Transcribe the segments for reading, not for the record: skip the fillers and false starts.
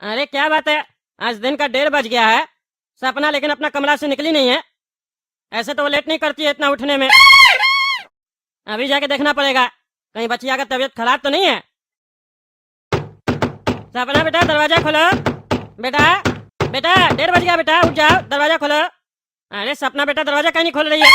अरे क्या बात है, आज दिन का 1:30 बज गया है। सपना लेकिन अपना कमरा से निकली नहीं है। ऐसे तो वो लेट नहीं करती है इतना उठने में। अभी जाके देखना पड़ेगा कहीं बचिया का तबीयत खराब तो नहीं है। सपना बेटा दरवाजा खोलो। बेटा बेटा 1:30 बज गया, बेटा उठ जाओ, दरवाजा खोलो। अरे सपना बेटा दरवाजा कहीं नहीं खोल रही है।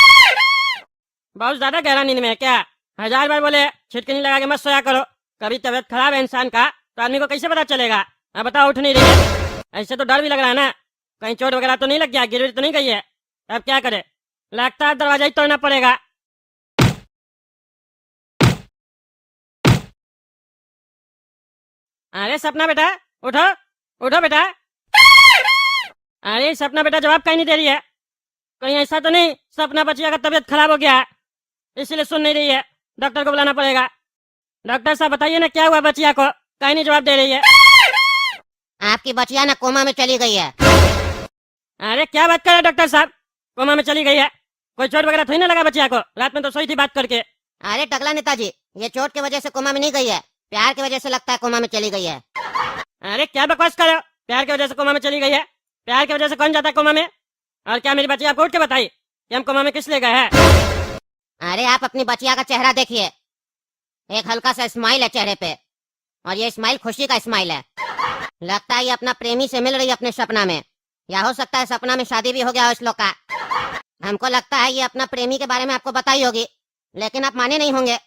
बहुत ज्यादा गहरा नींद में है क्या? 1000 बार बोले छिटकनी लगा के मत सोया करो। कभी तबीयत खराब है इंसान का तो आदमी को कैसे पता चलेगा? अब बताओ उठ नहीं रही है। ऐसे तो डर भी लग रहा है ना, कहीं चोट वगैरह तो नहीं लग गया, गिर तो नहीं गई है। अब क्या करे, लगता है दरवाजा ही तोड़ना पड़ेगा। अरे सपना बेटा उठो, उठो बेटा। अरे सपना बेटा जवाब कहीं नहीं दे रही है। कहीं ऐसा तो नहीं सपना बचिया का तबीयत खराब हो गया है इसीलिए सुन नहीं रही है? डॉक्टर को बुलाना पड़ेगा। डॉक्टर साहब बताइए ना क्या हुआ बचिया को, कहीं नहीं जवाब दे रही है। आपकी बचिया ना कोमा में चली गई है। अरे क्या बात कर रहे हैं डॉक्टर साहब, कोमा में चली गई है? कोई चोट वगैरह थोड़ी ना लगा बचिया को? रात में तो सोई थी बात करके। अरे टकला नेताजी, ये चोट की वजह से कोमा में नहीं गई है, प्यार की वजह से लगता है कोमा में चली गई है। अरे क्या बकवास कर रहे हो, प्यार की वजह से कोमा में चली गई है? प्यार की वजह से कौन जाता है कोमा में? और क्या मेरी बच्ची आपको उठ के बताई कि हम कोमा में किस लिए गए हैं? अरे आप अपनी बचिया का चेहरा देखिए, एक हल्का सा स्माइल है चेहरे पे, और ये स्माइल खुशी का स्माइल है। लगता है ये अपना प्रेमी से मिल रही है अपने सपना में, या हो सकता है सपना में शादी भी हो गया हो इस लोग का। हमको लगता है ये अपना प्रेमी के बारे में आपको बताई होगी, लेकिन आप माने नहीं होंगे,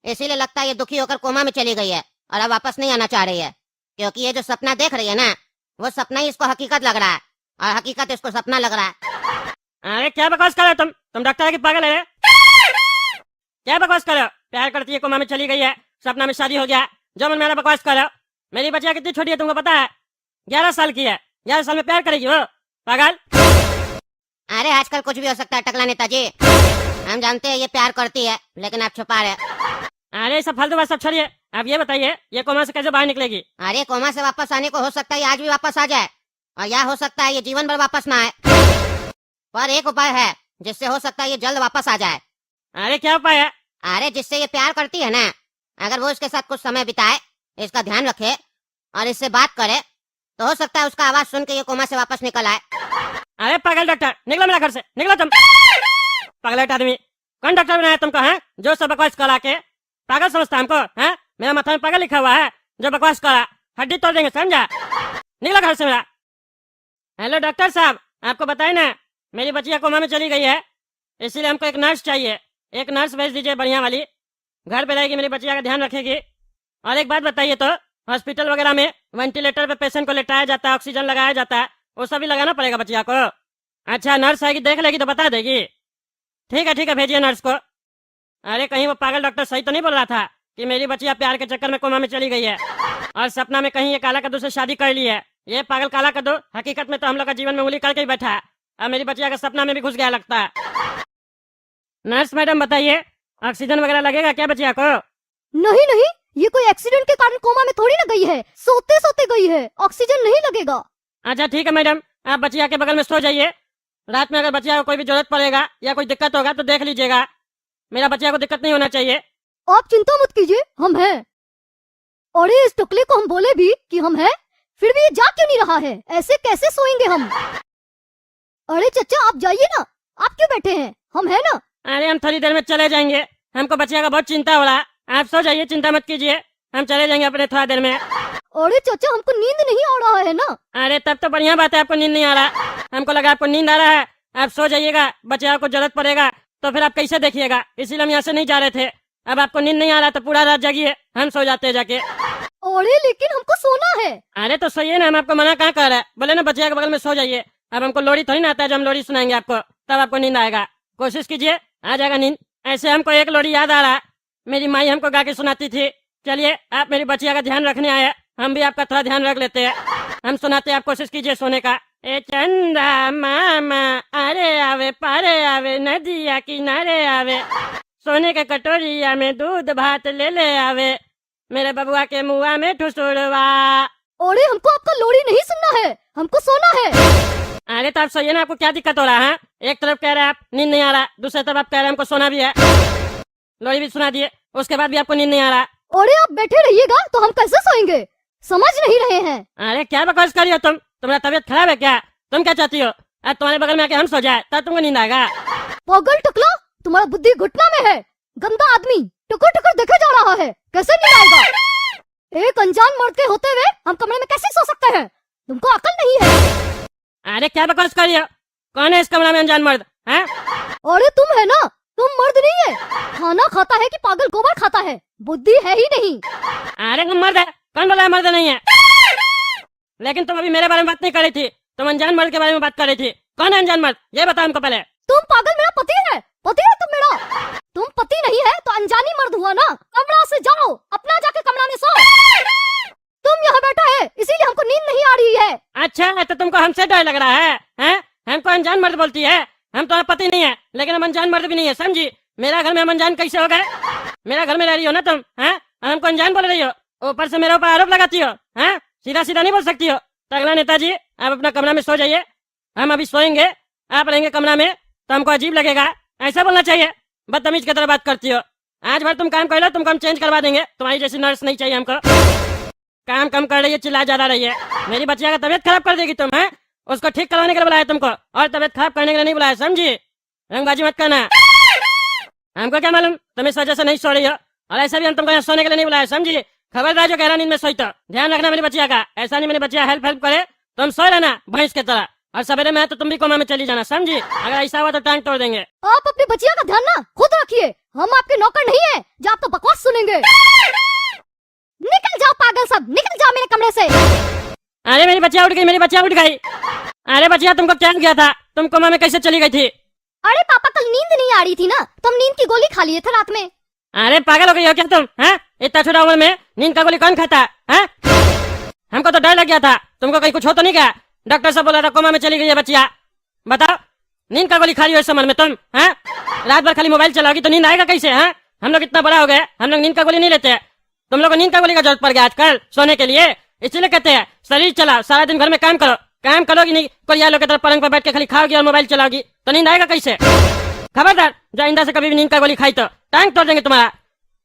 इसीलिए लगता है ये दुखी होकर कोमा में चली गई है और अब वापस नहीं आना चाह रही है। क्योंकि ये जो सपना देख रही है ना, वो सपना ही इसको हकीकत लग रहा है और हकीकत इसको सपना लग रहा है। अरे क्या बकवास कर रहे हो तुम डॉक्टर है कि पागल है? क्या बकवास कर रहे हो? प्यार करती है, कोमा में चली गई है, सपना में शादी हो गया, जो मन मेरा बकवास कर रहे हो। मेरी बच्चिया कितनी छोटी है तुमको पता है? 11 साल की है। 11 साल में प्यार करेगी वो, पागल। अरे आजकल कुछ भी हो सकता है टकला नेताजी, हम जानते हैं ये प्यार करती है, लेकिन आप छुपा रहे। अरे सब फालतू बात सब छोड़िए, आप ये बताइए ये कोमा से कैसे बाहर निकलेगी? अरे कोमा से वापस आने को हो सकता है ये आज भी वापस आ जाए, और या हो सकता है ये जीवन भर वापस ना आए। पर एक उपाय है जिससे हो सकता है ये जल्द वापस आ जाए। अरे क्या उपाय है? अरे जिससे ये प्यार करती है ना, अगर वो इसके साथ कुछ समय बिताए, इसका ध्यान रखे और इससे बात करे, तो हो सकता है उसका आवाज सुन के ये कोमा से वापस निकल आए। अरे पागल डॉक्टर, निकलो मेरा घर से, निकलो तुम पागल आदमी। कौन डॉक्टर बनाया तुमको है जो सब बकवास करा के? पागल समझता हमको है? मेरा माथा में पागल लिखा हुआ है, जो बकवास करा हड्डी तोड़ देंगे, समझा? निकलो घर से मेरा। हेलो डॉक्टर साहब, आपको बताए ना मेरी बच्चिया कोमा में चली गई है, इसीलिए हमको एक नर्स चाहिए। एक नर्स भेज दीजिए बढ़िया वाली, घर पे रहेगी, मेरी बच्चिया का ध्यान रखेगी। और एक बात बताइए तो, हॉस्पिटल वगैरह में वेंटिलेटर पे पेशेंट को लेटाया जाता है, ऑक्सीजन लगाया जाता है, वो सब भी लगाना पड़ेगा बच्चिया को? अच्छा नर्स आएगी, देख लेगी तो बता देगी। ठीक है भेजिए नर्स को। अरे कहीं वो पागल डॉक्टर सही तो नहीं बोल रहा था कि मेरी बच्चिया प्यार के चक्कर में कोमा में चली गई है और सपना में कहीं ये काला कद्दू से शादी कर ली है? ये पागल काला कद्दू हकीकत में तो हम लोग का जीवन में उंगली करके ही बैठा है, अब मेरी बच्चिया का सपना में भी घुस गया लगता है। नर्स मैडम बताइए ऑक्सीजन वगैरह लगेगा क्या बच्चिया को? नहीं नहीं, ये कोई एक्सीडेंट के कारण कोमा में थोड़ी ना गई है, सोते सोते गई है, ऑक्सीजन नहीं लगेगा। अच्छा ठीक है मैडम, आप बच्चिया के बगल में सो जाइए। रात में अगर बच्चिया को कोई भी जरूरत पड़ेगा या कोई दिक्कत होगा तो देख लीजिएगा। मेरा बच्चिया को दिक्कत नहीं होना चाहिए। आप चिंता मत कीजिए, हम हैं। अरे इस टुकले को हम बोले भी कि हम हैं, फिर भी ये जाग क्यों नहीं रहा है? ऐसे कैसे सोएंगे हम? अरे चचा आप जाइए ना, आप क्यों बैठे हैं? हम हैं ना। अरे हम थोड़ी देर में चले जाएंगे, हमको बच्चिया का बहुत चिंता हो रहा है, आप सो जाइए, चिंता मत कीजिए, हम चले जाएंगे अपने थोड़ा देर में। अरे चचा हमको नींद नहीं आ रहा है ना। अरे तब तो बढ़िया बात है, आपको नींद नहीं आ रहा, हमको लगा आपको नींद आ रहा है। आप सो जाइएगा, बच्चिया को जरूरत पड़ेगा तो फिर आप कैसे देखिएगा, इसीलिए हम यहाँ से नहीं जा रहे थे। अब आपको नींद नहीं आ रहा तो पूरा रात जागिए, हम सो जाते हैं जाके। अरे लेकिन हमको सोना है। अरे तो सोइए ना, हम आपको मना कहाँ कर रहे हैं, बोले ना बच्चिया के बगल में सो जाइए। अब हमको लोरी थोड़ी ना आता है, जब हम लोरी सुनाएंगे आपको तब आपको नींद आएगा। कोशिश कीजिए, आ जाएगा नींद। ऐसे हमको एक लोरी याद आ रहा, मेरी माई हमको गा के सुनाती थी। चलिए आप मेरी बच्चिया का ध्यान रखने आए, हम भी आपका थोड़ा ध्यान रख लेते हैं, हम सुनाते हैं, आप कोशिश कीजिए सोने का। ए चंदा मामा अरे आवे पारे आवे, नदिया किनारे आवे, सोने के कटोरिया में दूध भात ले ले आवे, मेरे बबुआ के मुआ में ठुसुरवा। अरे हमको आपका लोरी नहीं सुनना है, हमको सोना है। अरे तो आप सोइए ना, आपको क्या दिक्कत हो रहा है? एक तरफ कह रहे हैं आप नींद नहीं आ रहा, दूसरी तरफ आप कह रहे हैं हमको सोना भी है। लोरी भी सुना दिए, उसके बाद भी आपको नींद नहीं आ रहा। अरे आप बैठे रहिएगा तो हम कैसे सोएंगे? समझ नहीं रहे हैं। अरे क्या बकवास कर रही हो तुम? तुम्हारा तबीयत खराब है क्या? तुम क्या चाहती हो? आज तुम्हारे बगल में आके हम सो जाए तब तुमको नींद आएगा? पागल टकला, तुम्हारा बुद्धि घुटना में है। गंदा आदमी टुकर टुकर देखे जा रहा है, कैसे नींद आएगा? एक अनजान मर्द के होते हुए हम कमरे में कैसे सो सकते हैं? तुमको अकल नहीं है। अरे क्या बकवास कर रही हो? कौन है इस कमरा में अनजान मर्द? हैं? अरे तुम है ना, तुम मर्द नहीं है। खाना खाता है कि पागल गोबर खाता है, बुद्धि है ही नहीं। अरे तुम मर्द है, कौन बोला है मर्द नहीं है? लेकिन तुम अभी मेरे बारे में बात नहीं कर रही थी, तुम अनजान मर्द के बारे में बात कर रही थी। कौन है अनजान मर्द? ये बताओ हमको पहले। तुम पागल, मेरा पति है, पति है तुम मेरा। तुम पति नहीं है तो अनजानी मर्द हुआ ना। कमरा से जाओ, अपना जाके कमरा में सो। तुम यहाँ बैठा है इसीलिए हमको नींद नहीं आ रही है। अच्छा तो तुमको हमसे डर लग रहा है? हैं? हमको अनजान मर्द बोलती है? हम तुम्हारा पति नहीं है, लेकिन हम अनजान मर्द भी नहीं है, समझी? मेरा घर में हम अनजान कैसे हो गए? मेरा घर में रह रही हो ना तुम, हैं? और हमको अनजान बोल रही हो, ऊपर से मेरे ऊपर आरोप लगाती हो, हैं? सीधा सीधा नहीं बोल सकती हो। तगड़ा नेताजी, आप अपना कमरा में सो जाइए, हम अभी सोएंगे, आप रहेंगे कमरा में, तो हमको अजीब लगेगा। ऐसा बोलना चाहिए, बदतमीज की तरह बात करती हो। आज भर तुम काम कर लो, तुमको हम चेंज करवा देंगे। तुम्हारी जैसी नर्स नहीं चाहिए हमको। काम कम कर रही है, चिल्ला ज्यादा रही है, मेरी बच्चिया का तबीयत खराब कर देगी तुम, हैं? उसको ठीक करवाने के लिए बुलाया तुमको, और तबीयत खराब करने के लिए नहीं बुलाया, समझी? रंगबाजी मत करना। हमको क्या मालूम तुम इस वजह से नहीं सो रही हो, और ऐसा भी हम तुमको यहाँ सोने के लिए नहीं बुलाया, समझी? खबरदार जो गहरा नींद में सोई तो ध्यान रखना मेरी बच्चिया का। ऐसा नहीं मेरी बच्चिया हेल्प करे, तुम सो रहना भैंस की तरह, और सवेरे में तो तुम भी कोमा में चली जाना, समझी? अगर ऐसा हुआ तो टांग तोड़ देंगे। आप अपनी बच्चिया का ध्यान ना खुद रखिए, हम आपके नौकर नहीं है जो आपको बकवास सुनेंगे। निकल जाओ पागल सब, निकल जाओ मेरे कमरे से। अरे मेरी बच्चिया उठ गई, मेरी बच्चिया उठ गई। अरे बच्चिया तुमको क्या किया था? तुम कोमा में कैसे चली गई थी? अरे पापा कल नींद नहीं आ रही थी ना, तुम नींद की गोली खा लिए थे रात में। अरे पागल हो गई हो क्या तुम? हैं? इतना छोटा उम्र में नींद का गोली कौन खाता है? हमको तो डर लग गया था, तुमको कहीं कुछ हो तो नहीं गया? डॉक्टर साहब बोला था कोमा में चली गई है बच्चिया। बताओ, नींद का गोली खा रही हो इस उम्र में तुम? हैं? रात भर खाली मोबाइल चलाओगी तो नींद आएगा कैसे? हैं? हम लोग इतना बड़ा हो गए, हम लोग नींद का गोली नहीं लेते। तुम लोग को नींद का गोली का जरूरत पड़ गया आजकल सोने के लिए, इसलिए कहते हैं शरीर चलाओ, सारा दिन घर में काम करो। काम करोगी नहीं, कोरिया लोग की तरफ पलंग पर बैठ के खाली खाओगी और मोबाइल चलाओगी तो नींद आएगा कैसे? खबरदार, जो आइंदा से कभी भी नींद का गोली खाई तो टांग तोड़ देंगे तुम्हारा।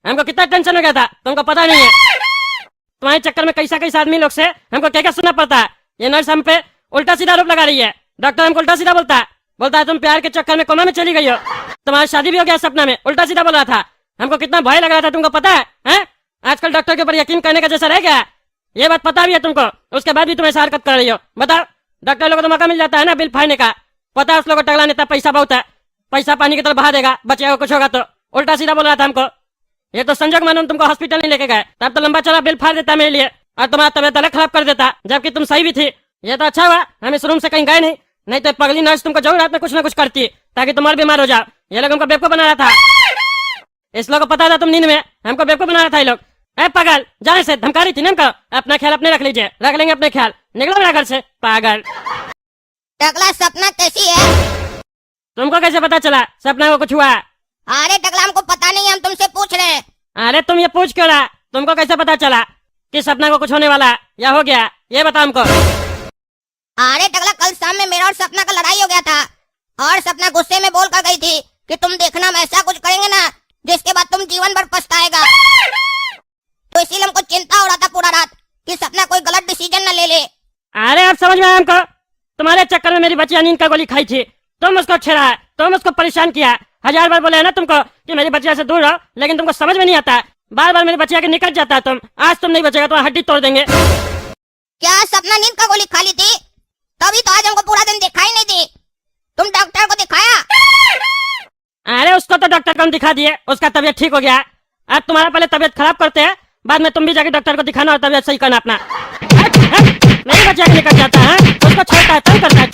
हमको कितना टेंशन हो गया था तुमको पता नहीं है। तुम्हारे चक्कर में कैसा कैसा आदमी लोग से हमको क्या क्या सुनना पड़ता है। ये नर्स हम पे उल्टा सीधा आरोप लगा रही है, डॉक्टर हमको उल्टा सीधा बोलता है तुम प्यार के चक्कर में कोमा में चली गई हो, तुम्हारी शादी भी हो गया सपना में, उल्टा सीधा बोल रहा था। हमको कितना भय लग रहा था तुमको पता है? आजकल डॉक्टर के ऊपर यकीन करने का जैसा रह गया, ये बात पता भी है तुमको, उसके बाद भी तुम ऐसा हरकत कर रही हो। बताओ, डॉक्टर लोगों को तो मौका मिल जाता है ना बिल फाड़ने का, पता है उस लोग को टगला नेता पैसा बहुत है, पैसा पानी की तरफ बहा देगा, बच्चे को कुछ होगा तो। उल्टा सीधा बोल रहा था हमको। ये तो संजोग मानो तुमको हॉस्पिटल नहीं लेके गए, तब तो लंबा चौड़ा बिल फाड़ देता मेरे लिए, और तुम्हारा तबियत अलग खराब कर देता, जबकि तुम सही भी थी। ये तो अच्छा हुआ हम इस रूम से कहीं गए नहीं तो पगली नर्स तुमको जरूर रात में कुछ ना कुछ करती ताकि तुम और बीमार हो जाओ। ये लोग हमको बेवकूफ बना रहा था, इस लोग को पता था तुम नींद में हमको बेवकूफ बना रहा था ये लोग। ए पागल, जाने से धमका रही थी ना हमको, अपना ख्याल अपने रख लीजिए, रख लेंगे अपने ख्याल, निकलो मेरा घर से पागल। टकला सपना कैसी है? तुमको कैसे पता चला सपना को कुछ हुआ? अरे टकला हमको पता नहीं, हम तुमसे पूछ रहे हैं। अरे तुम ये पूछ क्यों रहा? तुमको कैसे पता चला कि सपना को कुछ होने वाला है या हो गया, ये बताओ हमको। अरे टकला कल शाम में मेरा और सपना का लड़ाई हो गया था, और सपना गुस्से में बोल कर गई थी कि तुम देखना हम ऐसा कुछ करेंगे ना जिसके बाद तुम जीवन भर पछताएगा। तो इसीलिए हमको चिंता हो रहा था पूरा रात कि सपना कोई गलत डिसीजन न ले ले। अरे अब समझ में आया हमको, तुम्हारे चक्कर में मेरी बच्चिया नींद का गोली खाई थी, तुम उसको छेड़ा, तुम उसको परेशान किया। 1000 बार बोले है ना तुमको कि मेरी बच्चिया से दूर रहो, लेकिन तुमको समझ में नहीं आता, बार बार मेरी बच्चिया के निकट जाता है तुम। आज तुम नहीं बचेगा, तुम्हारी हड्डी तोड़ देंगे। क्या सपना नींद का गोली खा ली थी? तभी तो आज हमको पूरा दिन दिखाई नहीं दी। तुम डॉक्टर को दिखाया? अरे उसको तो डॉक्टर को हम दिखा दिए, उसका तबीयत ठीक हो गया। आज तुम्हारा पहले तबीयत खराब करते हैं, बाद में तुम भी जाके डॉक्टर को दिखाना और तबीयत सही करना अपना। मेरी बच्चिया के निकट जाता है, उसको छोड़ता है, तंग करता है।